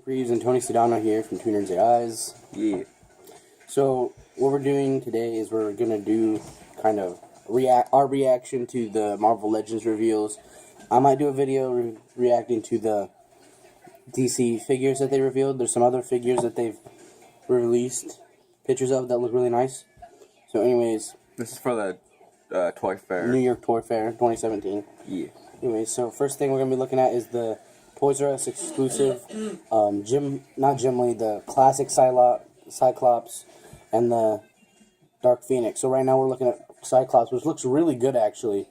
Reeves and Tony Sedano here from Two Nerds Eyes. Yeah. So what we're doing today is we're gonna do kind of our reaction to the Marvel Legends reveals. I might do a video reacting to the DC figures that they revealed. There's some other figures that they've released pictures of that look really nice. So anyways, This is for the Toy Fair. New York Toy Fair 2017. Yeah. Anyways, so first thing we're gonna be looking at is the Toys R Us exclusive the classic Cyclops and the Dark Phoenix. So right now we're looking at Cyclops, which looks really good actually.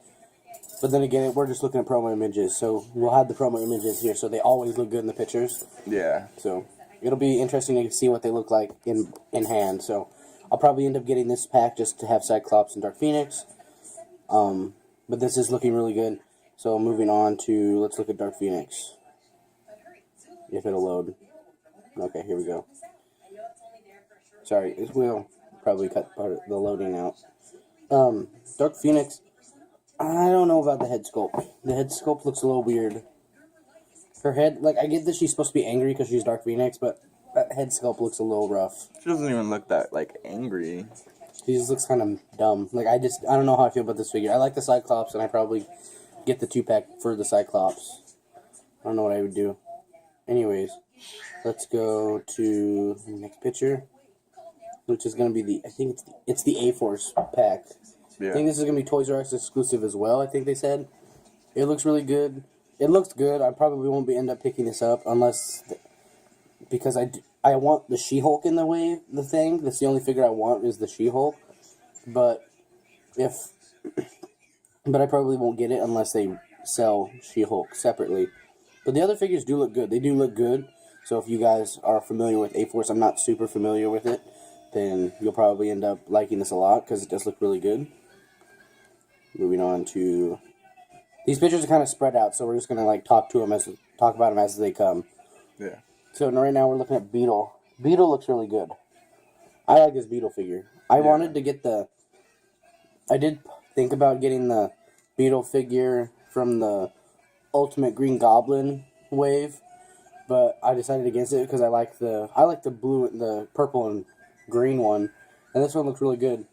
But then again, we're just looking at promo images, so we'll have the promo images here, so they always look good in the pictures. Yeah. So it'll be interesting to see what they look like in hand. So I'll probably end up getting this pack just to have Cyclops and Dark Phoenix. But this is looking really good. So moving on to, let's look at Dark Phoenix. If it'll load. Okay, here we go. Sorry, it will probably cut part of the loading out. Dark Phoenix, I don't know about the head sculpt. The head sculpt looks a little weird. Her head, like, I get that she's supposed to be angry because she's Dark Phoenix, but that head sculpt looks a little rough. She doesn't even look that, like, angry. She just looks kind of dumb. Like, I don't know how I feel about this figure. I like the Cyclops, and I probably get the 2-pack for the Cyclops. I don't know what I would do. Anyways, let's go to the next picture, which is going to be the, I think it's the A-Force pack. Yeah. I think this is going to be Toys R Us exclusive as well, I think they said. It looks really good. It looks good. I probably won't end up picking this up unless, because I want the She-Hulk in the thing. That's the only figure I want is the She-Hulk. But I probably won't get it unless they sell She-Hulk separately. But the other figures do look good. They do look good. So if you guys are familiar with A-Force, I'm not super familiar with it, then you'll probably end up liking this a lot because it does look really good. Moving on to, these pictures are kind of spread out, so we're just gonna like talk about them as they come. Yeah. So right now we're looking at Beetle. Beetle looks really good. I like this Beetle figure. I wanted to get I did think about getting the Beetle figure from the Ultimate Green Goblin wave, but I decided against it because I like the blue, the purple and green one, and this one looks really good.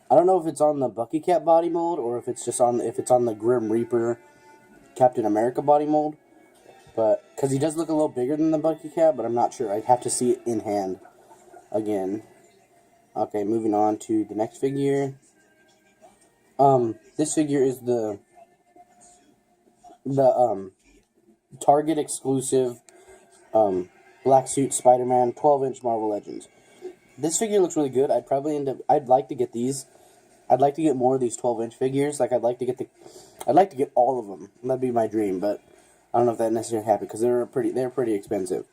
I don't know if it's on the Bucky Cat body mold or if it's on the Grim Reaper Captain America body mold, but because he does look a little bigger than the Bucky Cat, but I'm not sure. I'd have to see it in hand again. Okay, moving on to the next figure. This figure is the Target exclusive black suit Spider-Man 12-inch Marvel Legends. This figure looks really good. I'd like to get these. I'd like to get more of these 12-inch figures. Like I'd like to get all of them. That'd be my dream, but I don't know if that necessarily happened because they're pretty expensive.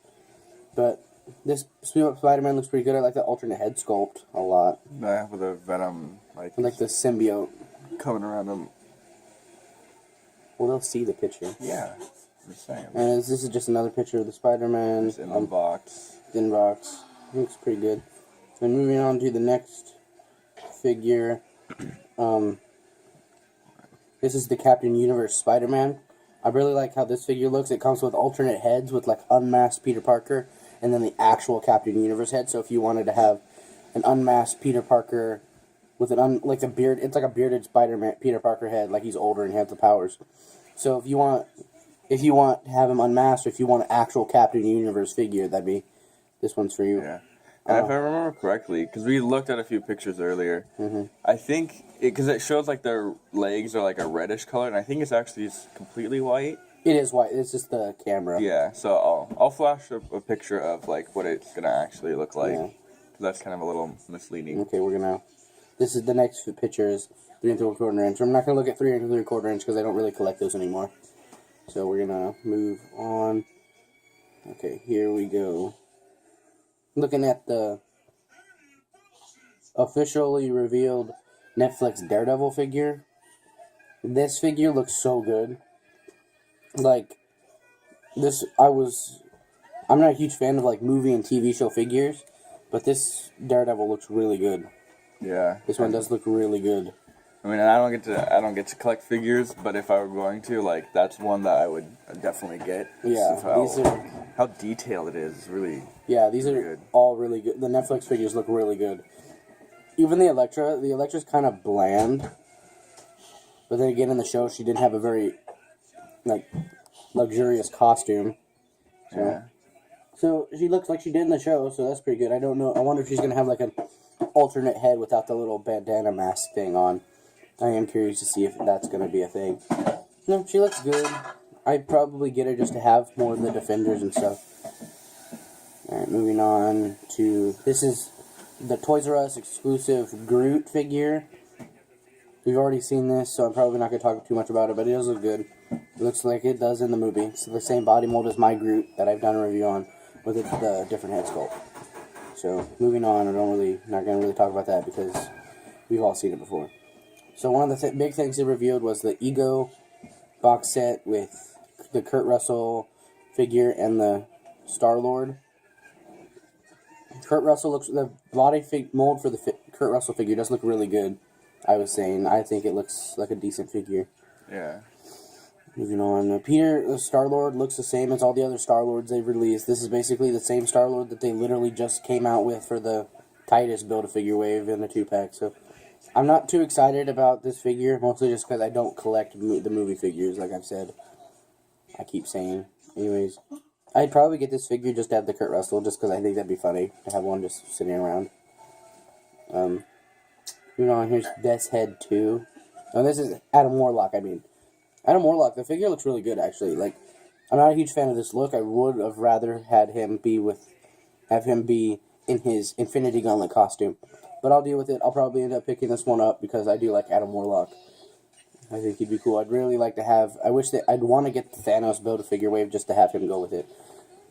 But this Spider-Man looks pretty good. I like the alternate head sculpt a lot. Yeah, with the Venom, I like the symbiote coming around him. Well, they'll see the picture. Yeah, just saying. And this is just another picture of the Spider-Man. It's in the box. Thin box. Looks pretty good. And moving on to the next figure. This is the Captain Universe Spider-Man. I really like how this figure looks. It comes with alternate heads with like unmasked Peter Parker and then the actual Captain Universe head. So if you wanted to have an unmasked Peter Parker with like a beard, it's like a bearded Spider-Man Peter Parker head, like he's older and he has the powers. So if you want to have him unmasked, or if you want an actual Captain Universe figure, this one's for you. Yeah. And if I remember correctly, because we looked at a few pictures earlier, I think, because it shows like their legs are like a reddish color, and I think it's actually completely white. It is white. It's just the camera. Yeah, so I'll flash a picture of like what it's going to actually look like. Yeah. That's kind of a little misleading. Okay, this is the next picture is 3 3/4 inch. I'm not going to look at 3 3/4 inch because I don't really collect those anymore. So we're going to move on. Okay, here we go. Looking at the officially revealed Netflix Daredevil figure. This figure looks so good. Like, I'm not a huge fan of like movie and TV show figures, but this Daredevil looks really good. Yeah. This one does look really good. I mean, I don't get to collect figures, but if I were going to, like, that's one that I would definitely get. Yeah, how detailed it is. Really. Yeah, these are good. all really good. The Netflix figures look really good. Even the Electra's kind of bland. But then again, in the show, she didn't have a very, like, luxurious costume. So, Yeah. so she looks like she did in the show, so that's pretty good. I don't know. I wonder if she's going to have, like, an alternate head without the little bandana mask thing on. I am curious to see if that's going to be a thing. No, she looks good. I'd probably get her just to have more of the Defenders and stuff. Alright, moving on to... This is the Toys R Us exclusive Groot figure. We've already seen this, so I'm probably not going to talk too much about it, but it does look good. It looks like it does in the movie. It's the same body mold as my Groot that I've done a review on, with the different head sculpt. So, moving on, not going to really talk about that because we've all seen it before. So one of the big things they revealed was the Ego box set with the Kurt Russell figure and the Star-Lord. Kurt Russell looks... The body mold for the Kurt Russell figure does look really good, I was saying. I think it looks like a decent figure. Yeah. Moving on. Peter, the Star-Lord, looks the same as all the other Star-Lords they've released. This is basically the same Star-Lord that they literally just came out with for the Titus Build-A-Figure wave in the 2-pack. So, I'm not too excited about this figure, mostly just because I don't collect the movie figures, like I've said. I keep saying. Anyways, I'd probably get this figure just to have the Kurt Russell, just because I think that'd be funny to have one just sitting around. Moving on, here's Death's Head 2. Oh, this is Adam Warlock, I mean. Adam Warlock, the figure looks really good, actually. Like, I'm not a huge fan of this look. I would have rather have him be in his Infinity Gauntlet costume. But I'll deal with it. I'll probably end up picking this one up because I do like Adam Warlock. I think he'd be cool. I'd really like to have... I'd want to get the Thanos Build-A-Figure wave just to have him go with it.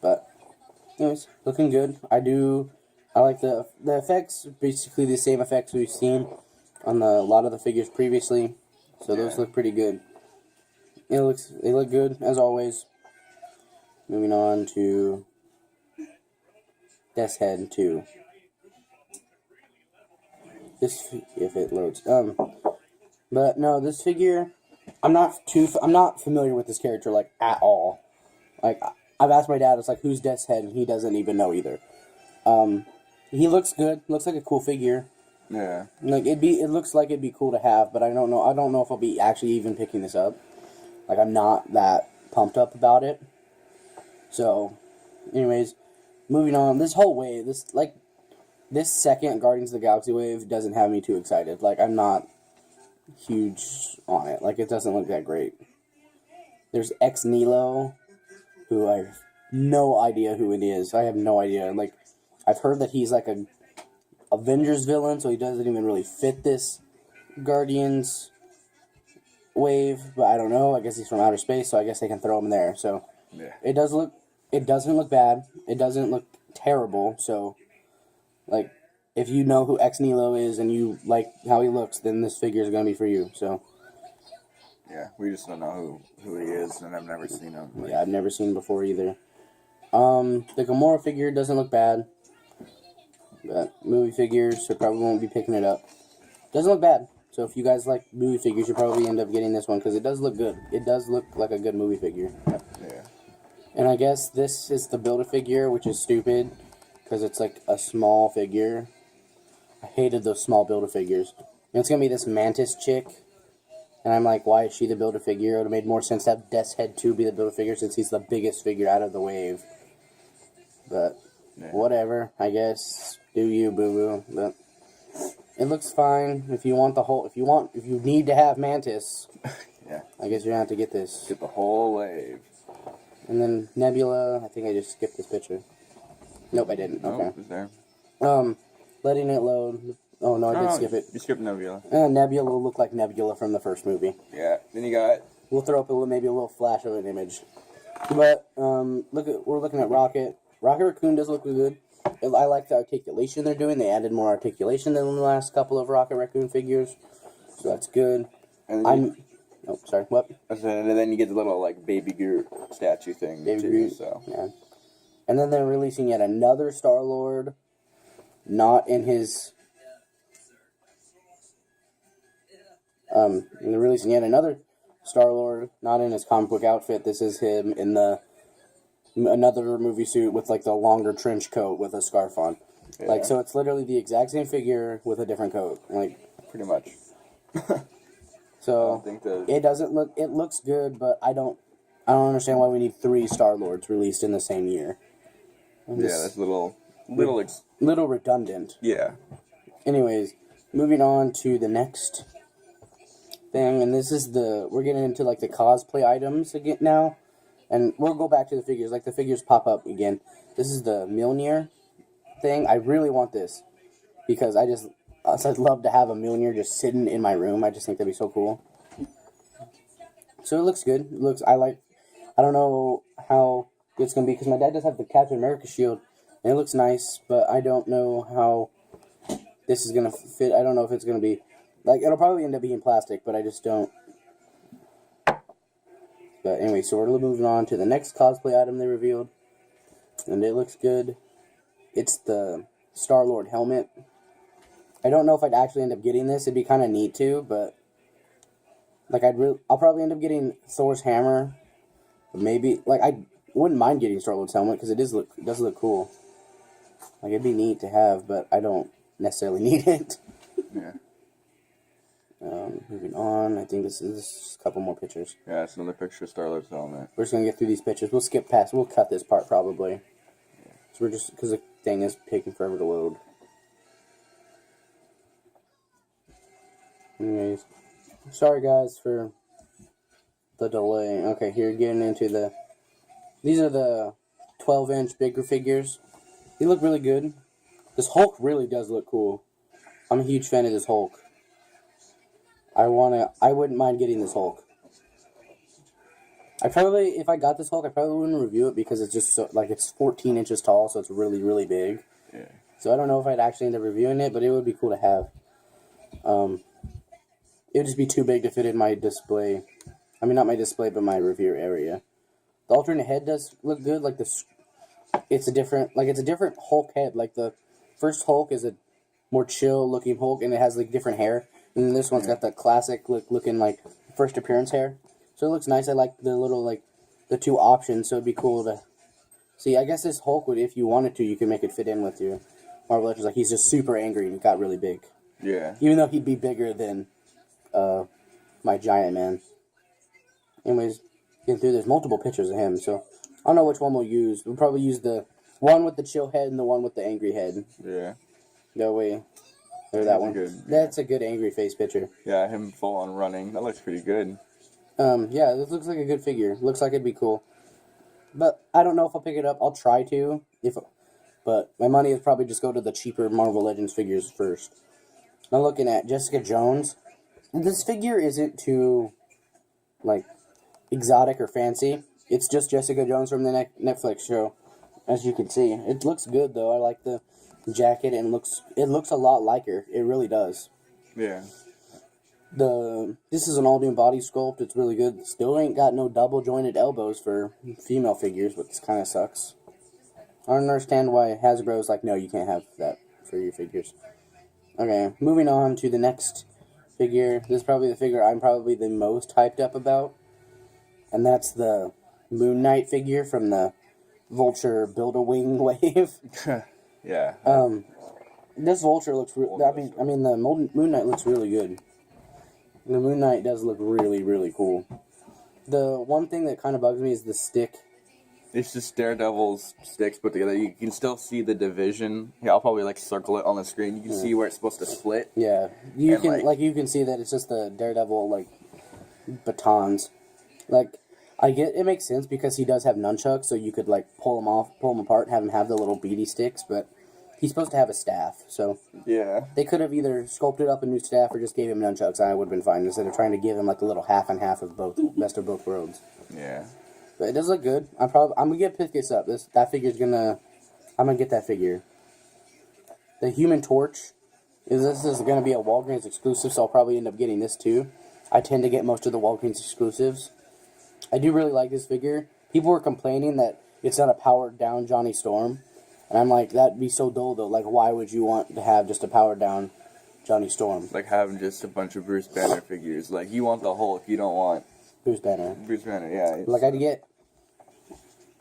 But, anyways, looking good. I like the effects, basically the same effects we've seen on a lot of the figures previously. So those look pretty good. They look good, as always. Moving on to Death's Head 2. This, if it loads. But no, this figure, I'm not familiar with this character, like, at all. Like, I've asked my dad, it's like, who's Death's Head, and he doesn't even know either. He looks good, looks like a cool figure. Yeah. Like, it looks like it'd be cool to have, but I don't know if I'll be actually even picking this up. Like, I'm not that pumped up about it. So, anyways, moving on. This whole wave, this second Guardians of the Galaxy wave doesn't have me too excited. Like, I'm not huge on it. Like, it doesn't look that great. There's Ex Nihilo, who I have no idea who it is. I have no idea. Like, I've heard that he's like a Avengers villain, so he doesn't even really fit this Guardians wave, but I don't know. I guess he's from outer space, so I guess they can throw him there. So yeah. It doesn't look bad. It doesn't look terrible. So, like, if you know who Ex Nihilo is and you like how he looks, then this figure is gonna be for you. So yeah, we just don't know who he is, and I've never seen him. Yeah, I've never seen him before either. The Gamora figure doesn't look bad, but movie figures, so probably won't be picking it up. Doesn't look bad. So if you guys like movie figures, you'll probably end up getting this one because it does look good. It does look like a good movie figure. Yeah. And I guess this is the Build-A-Figure, which is stupid because it's like a small figure. I hated those small Build-A-Figures. And it's going to be this Mantis chick. And I'm like, why is she the Build-A-Figure? It would have made more sense to have Death's Head 2 be the Build-A-Figure since he's the biggest figure out of the wave. But whatever, I guess. Do you, boo-boo. But it looks fine. If you need to have Mantis, yeah, I guess you're going to have to get this. Get the whole wave. And then Nebula, I think I just skipped this picture. Nope, I didn't. Okay. Nope, it's there. Letting it load. Oh, no, I did skip it. You skipped Nebula. Nebula will look like Nebula from the first movie. Yeah. Then you got... We'll throw up maybe a little flash of an image. But, we're looking at Rocket. Rocket Raccoon does look good. I like the articulation they're doing. They added more articulation than the last couple of Rocket Raccoon figures. So that's good. And oh, sorry, what? And then you get the little, like, Baby Groot statue thing, Baby too, Groot, so... Yeah. And then they're releasing yet another Star-Lord. Not in his... and they're releasing yet another Star-Lord, not in his comic book outfit. This is him in the another movie suit with like the longer trench coat with a scarf on. Yeah. Like, so it's literally the exact same figure with a different coat. Like, pretty much. so I don't think that... it doesn't look. It looks good, but I don't understand why we need 3 Star-Lords released in the same year. Yeah, that's a little redundant. Yeah. Anyways, moving on to the next thing, and this is we're getting into like the cosplay items again now, and we'll go back to the figures. Like the figures pop up again. This is the Mjolnir thing. I really want this because I'd love to have a Mjolnir just sitting in my room. I just think that'd be so cool. So it looks good. I don't know how good it's gonna be because my dad does have the Captain America shield, and it looks nice, but I don't know how this is gonna fit. I don't know if it's gonna be like it'll probably end up being plastic, but I just don't. But anyway, so we're moving on to the next cosplay item they revealed, and it looks good. It's the Star-Lord helmet. I don't know if I'd actually end up getting this. It'd be kind of neat too, but like I'll probably end up getting Thor's hammer. Maybe like I wouldn't mind getting Star-Lord's helmet because it does look cool. Like it'd be neat to have, but I don't necessarily need it. Yeah. Moving on, I think this is just a couple more pictures. Yeah, it's another picture of Star-Lord's helmet. We're just gonna get through these pictures. We'll cut this part probably. Yeah. So we're just because the thing is taking forever to load. Anyways, sorry guys for the delay. Okay, here getting into these are the 12-inch bigger figures. They look really good. This Hulk really does look cool. I'm a huge fan of this Hulk. I wouldn't mind getting this Hulk. If I got this Hulk, I probably wouldn't review it because it's just so, like, it's 14 inches tall, so it's really, really big. Yeah. So I don't know if I'd actually end up reviewing it, but it would be cool to have. It would just be too big to fit in my display. I mean, not my display, but my review area. The alternate head does look good. Like it's a different Hulk head. Like the first Hulk is a more chill looking Hulk, and it has like different hair. And then this one's got the classic looking like first appearance hair. So it looks nice. I like the little like the 2 options. So it'd be cool to see. I guess this Hulk would, if you wanted to, you could make it fit in with your Marvel Legends. Like he's just super angry and he got really big. Yeah. Even though he'd be bigger than my Giant Man. Anyways, getting through, there's multiple pictures of him, so I don't know which one we'll use. We'll probably use the one with the chill head and the one with the angry head. Yeah. That way, or that one. Good, yeah. That's a good angry face picture. Yeah, him full on running. That looks pretty good. Yeah, this looks like a good figure. Looks like it'd be cool. But I don't know if I'll pick it up. I'll try to, but my money is probably just go to the cheaper Marvel Legends figures first. Now looking at Jessica Jones. This figure isn't too, like, exotic or fancy. It's just Jessica Jones from the Netflix show, as you can see. It looks good though. I like the jacket and it looks a lot like her. It really does. Yeah. This is an all new body sculpt. It's really good. Still ain't got no double jointed elbows for female figures, which kind of sucks. I don't understand why Hasbro's like, no, you can't have that for your figures. Okay, moving on to the next figure. This is probably the figure I'm probably the most hyped up about. And that's the Moon Knight figure from the Vulture Build-A-Wing wave. Yeah. This Vulture looks... I mean, the Moon Knight looks really good. The Moon Knight does look really, really cool. The one thing that kind of bugs me is the stick. It's just Daredevil's sticks put together. You can still see the division. Yeah, I'll probably like circle it on the screen. You can see where it's supposed to split. Yeah, you can see that it's just the Daredevil like batons. Like it makes sense because he does have nunchucks, so you could like pull them apart, and have him have the little beady sticks. But he's supposed to have a staff, so yeah, they could have either sculpted up a new staff or just gave him nunchucks. I would have been fine instead of trying to give him like a little half and half of both, best of both worlds. Yeah. But it does look good. I'm gonna get pick this up. I'm gonna get that figure. The Human Torch this is gonna be a Walgreens exclusive, so I'll probably end up getting this too. I tend to get most of the Walgreens exclusives. I do really like this figure. People were complaining that it's not a powered down Johnny Storm, and I'm like, that'd be so dull though. Like, why would you want to have just a powered down Johnny Storm? Like having just a bunch of Bruce Banner figures. Like you want the Hulk, you don't want Bruce Banner. Bruce Banner, yeah. Like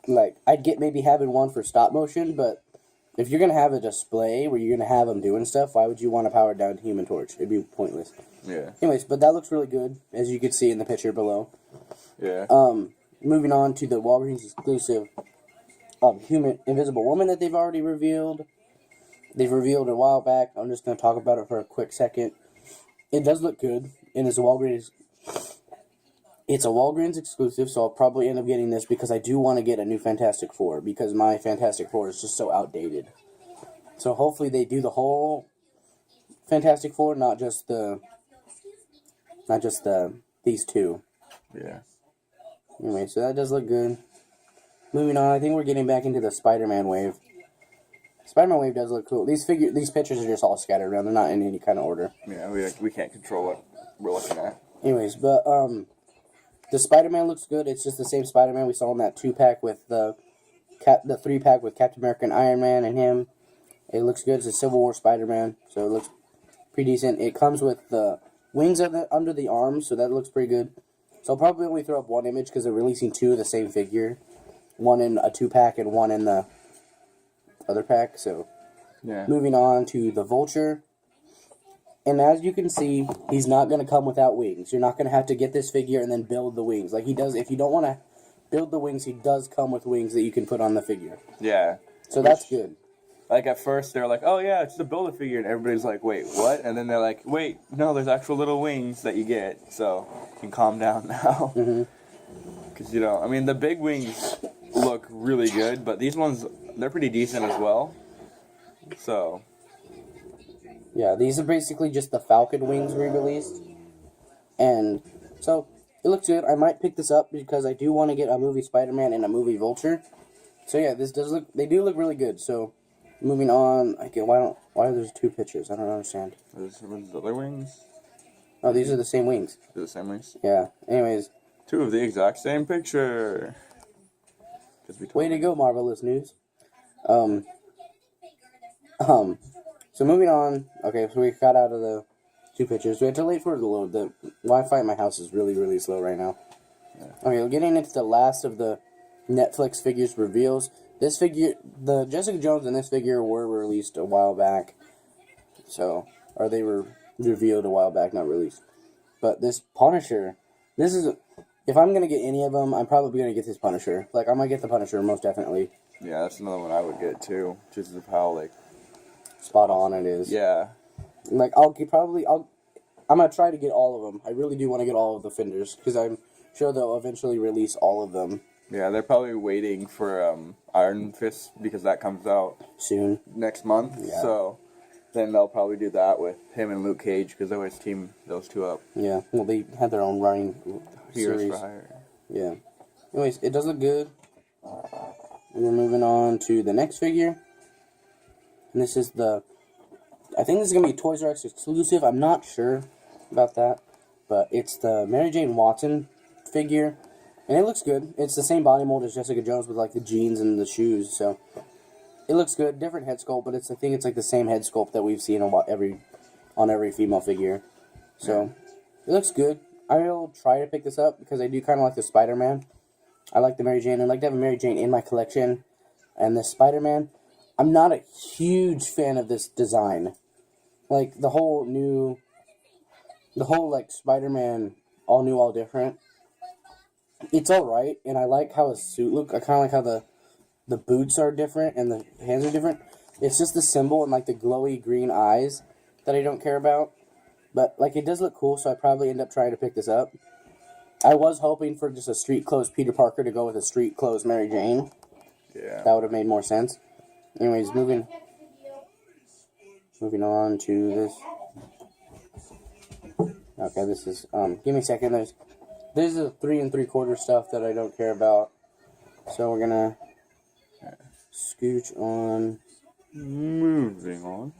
like, I'd get maybe having one for stop motion, but if you're gonna have a display where you're gonna have them doing stuff, why would you want to power it down to Human Torch? It'd be pointless. Yeah. Anyways, but that looks really good, as you can see in the picture below. Yeah. Moving on to the Walgreens exclusive Human Invisible Woman that they've already revealed. They've revealed a while back. I'm just gonna talk about it for a quick second. It does look good, and it's a Walgreens exclusive, so I'll probably end up getting this because I do want to get a new Fantastic Four, because my Fantastic Four is just so outdated. So hopefully they do the whole Fantastic Four, not just these two. Yeah. Anyway, so that does look good. Moving on, I think we're getting back into the Spider-Man wave. Spider-Man wave does look cool. These pictures are just all scattered around. They're not in any kind of order. Yeah, we can't control what we're looking at. Anyways, but the Spider-Man looks good. It's just the same Spider-Man we saw in that 2-pack with the 3-pack with Captain America and Iron Man and him. It looks good. It's a Civil War Spider-Man, so it looks pretty decent. It comes with the wings under the arms, so that looks pretty good. So I'll probably only throw up one image because they're releasing 2 of the same figure. One in a 2-pack and one in the other pack. So, yeah. Moving on to the Vulture. And as you can see, he's not going to come without wings. You're not going to have to get this figure and then build the wings. Like he does, if you don't want to build the wings, he does come with wings that you can put on the figure. Yeah. So that's good. Like at first they're like, oh yeah, it's the Build-A-Figure, and everybody's like, wait, what? And then they're like, wait, no, there's actual little wings that you get. So you can calm down now. Because, I mean, the big wings look really good, but these ones, they're pretty decent as well. So. Yeah, these are basically just the Falcon wings re-released. And so, it looks good. I might pick this up because I do want to get a movie Spider-Man and a movie Vulture. So yeah, they do look really good. So, moving on, why are there 2 pictures? I don't understand. There's the other wings? Oh, these are the same wings. They're the same wings? Yeah, anyways. 2 of the exact same picture. Way to go, Marvelous News. So moving on. Okay, so we got out of the 2 pictures. We had to wait for it to load. The Wi-Fi in my house is really, really slow right now. Yeah. Okay, we're getting into the last of the Netflix figures reveals. This figure, the Jessica Jones and this figure were released a while back. Or they were revealed a while back, not released. But this Punisher, if I'm going to get any of them, I'm probably going to get this Punisher. Like, I might get the Punisher, most definitely. Yeah, that's another one I would get, too. Just of how, spot on it is. Yeah. Like, I'm going to try to get all of them. I really do want to get all of the Fenders, because I'm sure they'll eventually release all of them. Yeah, they're probably waiting for Iron Fist, because that comes out soon. Next month. Yeah. So then they'll probably do that with him and Luke Cage, because they always team those 2 up. Yeah, well, they had their own running Heroes series. For Hire. Yeah. Anyways, it does look good. And we're moving on to the next figure. And this is I think this is going to be Toys R Us exclusive. I'm not sure about that. But it's the Mary Jane Watson figure. And it looks good. It's the same body mold as Jessica Jones with, the jeans and the shoes. So, it looks good. Different head sculpt, but I think it's, the same head sculpt that we've seen on every female figure. So, it looks good. I'll try to pick this up because I do kind of like the Spider-Man. I like the Mary Jane. I'd like to have a Mary Jane in my collection. And the Spider-Man, I'm not a huge fan of this design. The whole Spider-Man, all new, all different. It's alright, and I like how his suit looks. I kind of like how the boots are different and the hands are different. It's just the symbol and, the glowy green eyes that I don't care about. But, it does look cool, so I probably end up trying to pick this up. I was hoping for just a street clothes Peter Parker to go with a street clothes Mary Jane. Yeah. That would have made more sense. Anyways, moving on to this. Okay, this is, give me a second. There's a 3 3/4 stuff that I don't care about. So we're gonna scooch on. Moving on.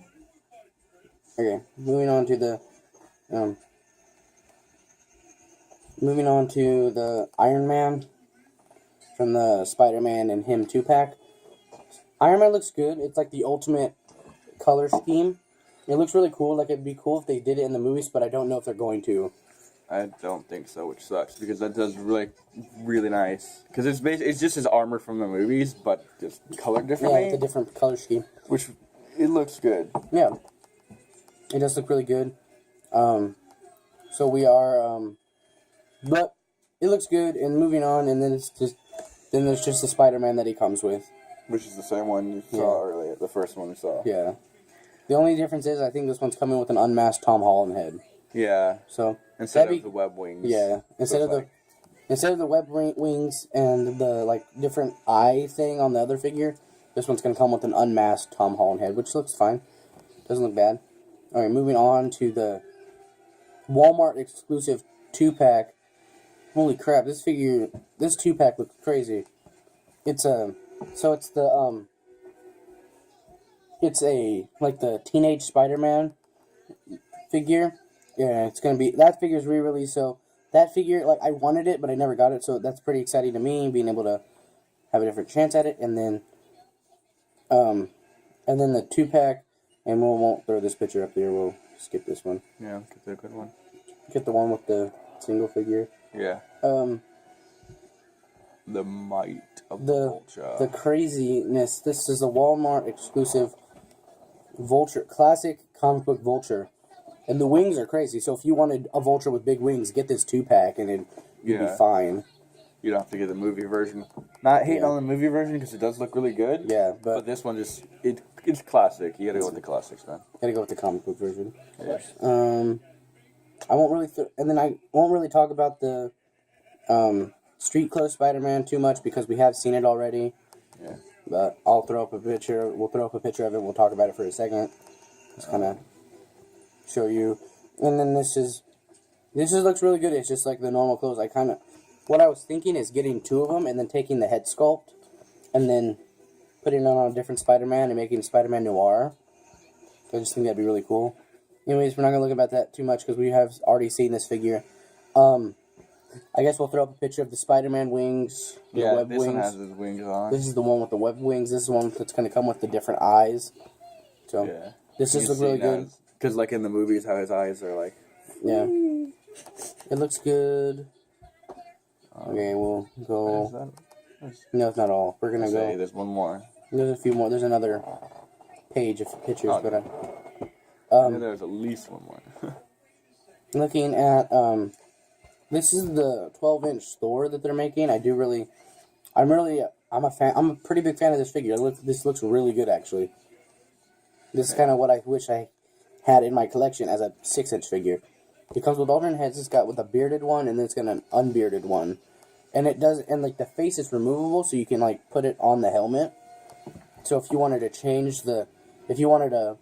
Okay, moving on to the Iron Man from the Spider-Man and him 2-pack. Iron Man looks good. It's the ultimate color scheme. It looks really cool. It'd be cool if they did it in the movies, but I don't know if they're going to. I don't think so, which sucks because that does really nice. Because it's just his armor from the movies, but just colored Yeah, differently. it's a different color scheme. Which it looks good. Yeah, it does look really good. So we are, but it looks good. And moving on, and then there's just the Spider-Man that he comes with. Which is the same one you saw earlier, the first one we saw. Yeah. The only difference is I think this one's coming with an unmasked Tom Holland head. Yeah. So instead of the web wings. Yeah. Instead of the web wings and the like different eye thing on the other figure, this one's gonna come with an unmasked Tom Holland head, which looks fine. Doesn't look bad. All right, moving on to the Walmart exclusive 2-pack. Holy crap! This 2-pack looks crazy. It's like the Teenage Spider-Man figure. Yeah, it's gonna be, that figure's re-released, so that figure, like, I wanted it, but I never got it, so that's pretty exciting to me, being able to have a different chance at it, and then the 2-pack, and we won't throw this picture up there, we'll skip this one. Yeah, get the good one. Get the one with the single figure. Yeah. The might of the Vulture. The craziness, this is a Walmart exclusive Vulture, classic comic book Vulture. And the wings are crazy, so if you wanted a Vulture with big wings, get this 2-pack and you'd be fine. You don't have to get the movie version. Not hating on the movie version because it does look really good. Yeah, but this one just it's classic. You gotta go with the classics, man. Gotta go with the comic book version. Yes. I won't really talk about the Street Clothes Spider-Man too much because we have seen it already. Yeah. But I'll throw up a picture. We'll throw up a picture of it. We'll talk about it for a second. Just kind of show you. And then this looks really good. It's just like the normal clothes. What I was thinking is getting 2 of them and then taking the head sculpt and then putting it on a different Spider-Man and making Spider-Man Noir. I just think that'd be really cool. Anyways, we're not going to look about that too much because we have already seen this figure. I guess we'll throw up a picture of the Spider-Man wings. The web this wings. one has his wings on. This is the one with the web wings. This is the one that's going to come with the different eyes. So, this just looks really good. Because, like, in the movies, how his eyes are, like... Yeah. It looks good. Okay, we'll go... No, it's not all. We're going to go... There's one more. There's a few more. There's another page of pictures, but... there's at least one more. Looking at... this is the 12-inch Thor that they're making. I'm a fan. I'm a pretty big fan of this figure. This looks really good, actually. This is kind of what I wish I had in my collection as a 6-inch figure. It comes with alternate heads. It's got with a bearded one, and then it's got an unbearded one. And like, the face is removable, so you can, like, put it on the helmet. So if you wanted to if you wanted a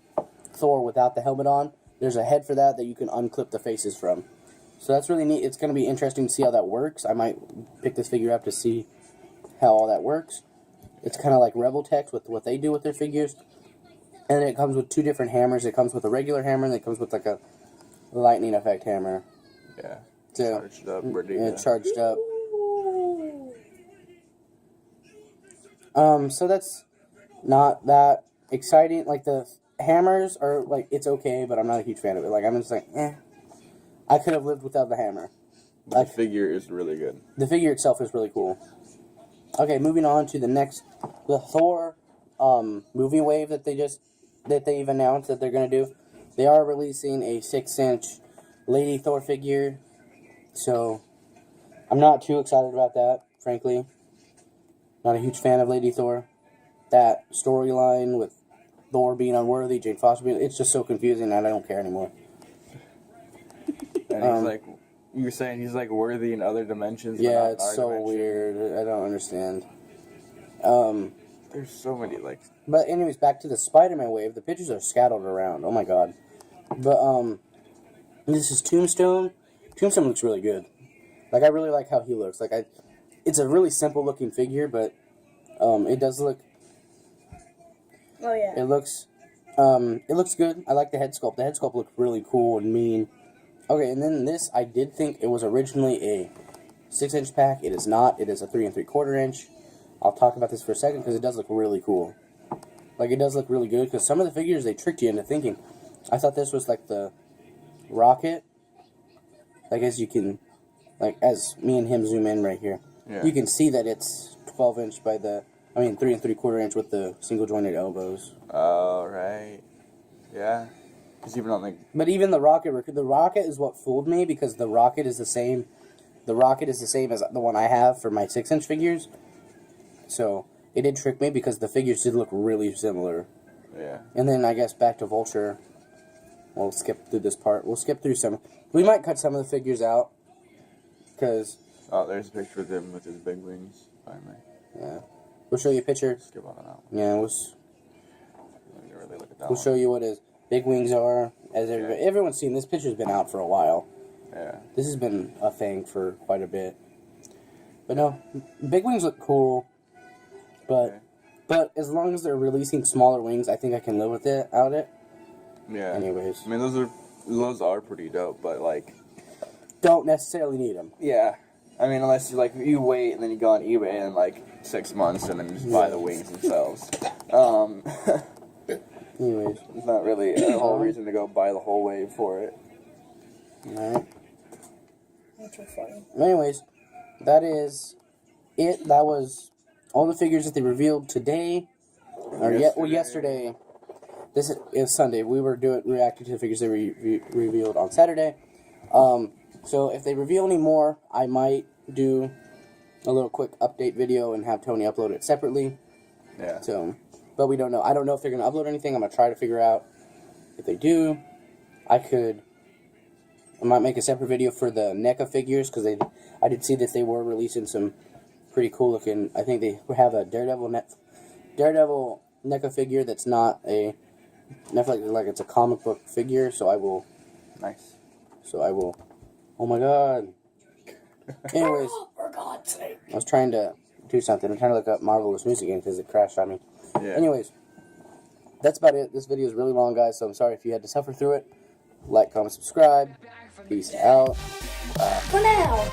Thor without the helmet on, there's a head for that you can unclip the faces from. So that's really neat. It's going to be interesting to see how that works. I might pick this figure up to see how all that works. It's kind of like Rebel Tech with what they do with their figures. And it comes with 2 different hammers. It comes with a regular hammer, and it comes with like a lightning effect hammer. Yeah. So, charged up. Charged up. So that's not that exciting. Like, the hammers are, like, it's okay, but I'm not a huge fan of it. Like, I'm just like, I could have lived without the hammer. The figure is really good. The figure itself is really cool. Okay, moving on to the Thor movie wave that they've announced that they're going to do. They are releasing a 6-inch Lady Thor figure, so I'm not too excited about that, frankly. Not a huge fan of Lady Thor. That storyline with Thor being unworthy, Jane Foster it's just so confusing that I don't care anymore. And he's like, you're saying he's like worthy in other dimensions. Yeah, it's so weird. I don't understand. There's so many like. But anyways, back to the Spider-Man wave. The pictures are scattered around. Oh my god. But this is Tombstone. Tombstone looks really good. Like, I really like how he looks. Like, it's a really simple looking figure, but it does look. Oh yeah. It looks good. I like the head sculpt. The head sculpt looks really cool and mean. Okay, and then this, I did think it was originally a 6-inch pack. It is not. It is a 3 3/4 inch. I'll talk about this for a second because it does look really cool. Like, it does look really good because some of the figures, they tricked you into thinking. I thought this was like the Rocket. like as you can, like as me and him zoom in right here, you can see that it's 12" by 3 3/4 inch with the single jointed elbows. Oh, right. Yeah. Because even on But even the rocket is what fooled me, because the rocket is the same. The rocket is the same as the one I have for my 6" figures. So it did trick me because the figures did look really similar. Yeah. And then I guess back to Vulture. We'll skip through this part. We'll skip through some. We might cut some of the figures out. Because. Oh, there's a picture of him with his big wings. Finally. Yeah. We'll show you a picture. Skip on that one. Yeah, Really look at that we'll show you what his big wings are. As everyone's seen, this picture's been out for a while. Yeah. This has been a thing for quite a bit. But no, big wings look cool. But as long as they're releasing smaller wings, I think I can live with it. Yeah. Anyways. I mean, those are pretty dope, but like. Don't necessarily need them. Yeah. I mean, unless you wait and then you go on eBay in like 6 months and then just buy the wings themselves. Anyways. There's not really a whole reason to go buy the whole wave for it. Alright. That's so funny. Anyways, that is it. That was all the figures that they revealed today. Yesterday. This is Sunday. We were reacting to the figures they revealed on Saturday. So if they reveal any more, I might do a little quick update video and have Tony upload it separately. Yeah. So, but we don't know. I don't know if they're going to upload anything. I'm going to try to figure out if they do. I might make a separate video for the NECA figures, because I did see that they were releasing some pretty cool looking. I think they have a Daredevil NECA figure that's not a like it's a comic book figure. So I will. Nice. So I will. Oh my god. Anyways, For God's sake. I was trying to do something. I'm trying to look up Marvelous Music again because it crashed on me. Yeah. Anyways, that's about it. This video is really long, guys, so I'm sorry if you had to suffer through it. Like, comment, subscribe. Peace out. For now.